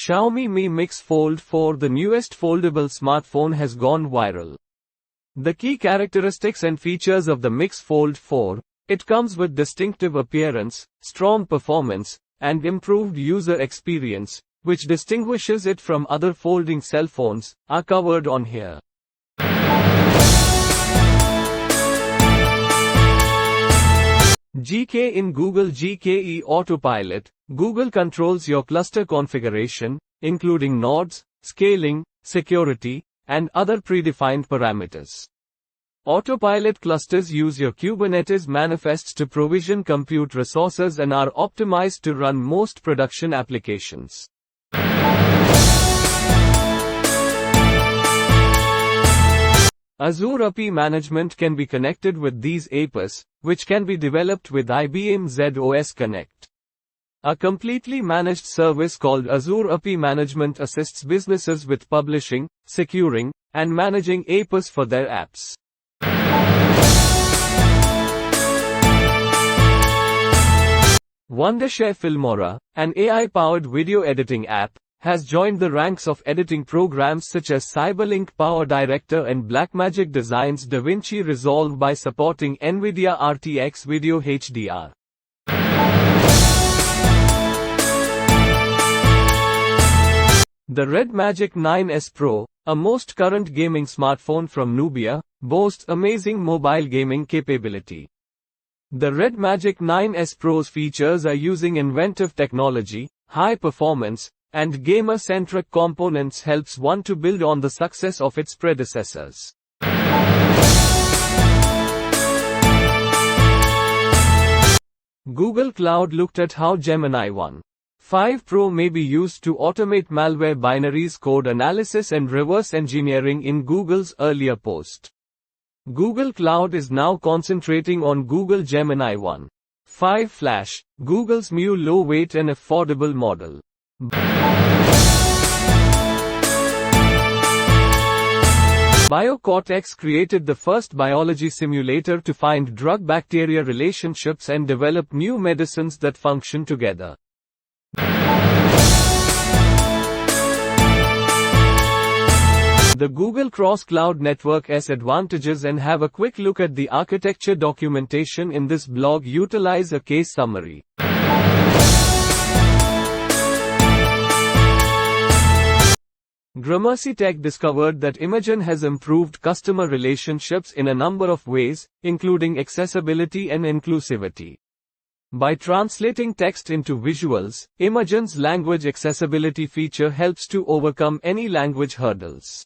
Xiaomi Mi Mix Fold 4, the newest foldable smartphone, has gone viral. The key characteristics and features of the Mix Fold 4: it comes with distinctive appearance, strong performance, and improved user experience, which distinguishes it from other folding cell phones, are covered on here. GK in Google GKE Autopilot. Google controls your cluster configuration, including nodes, scaling, security, and other predefined parameters. Autopilot clusters use your Kubernetes manifests to provision compute resources and are optimized to run most production applications. Azure API Management can be connected with these APIs, which can be developed with IBM ZOS Connect. A completely managed service called Azure API Management assists businesses with publishing, securing, and managing APIs for their apps. Wondershare Filmora, an AI-powered video editing app, has joined the ranks of editing programs such as Cyberlink Power Director and Blackmagic Design's DaVinci Resolve by supporting NVIDIA RTX Video HDR. The Red Magic 9S Pro, a most current gaming smartphone from Nubia, boasts amazing mobile gaming capability. The Red Magic 9S Pro's features are using inventive technology, high performance, and gamer-centric components helps one to build on the success of its predecessors. Google Cloud looked at how Gemini 1.5 Pro may be used to automate malware binaries code analysis and reverse engineering in Google's earlier post. Google Cloud is now concentrating on Google Gemini 1.5 Flash, Google's new low-weight and affordable model. BioCortex created the first biology simulator to find drug-bacteria relationships and develop new medicines that function together. The Google Cross-Cloud Network has advantages, and have a quick look at the architecture documentation in this blog. Utilize a case summary. Gramercy Tech discovered that Imagen has improved customer relationships in a number of ways, including accessibility and inclusivity. By translating text into visuals, Imagen's language accessibility feature helps to overcome any language hurdles.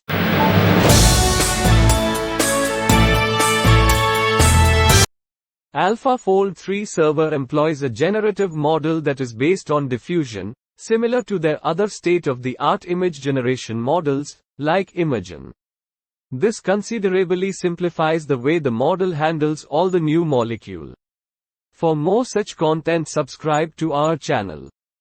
AlphaFold 3 server employs a generative model that is based on diffusion, similar to their other state-of-the-art image generation models, like Imagen. This considerably simplifies the way the model handles all the new molecule. For more such content, subscribe to our channel.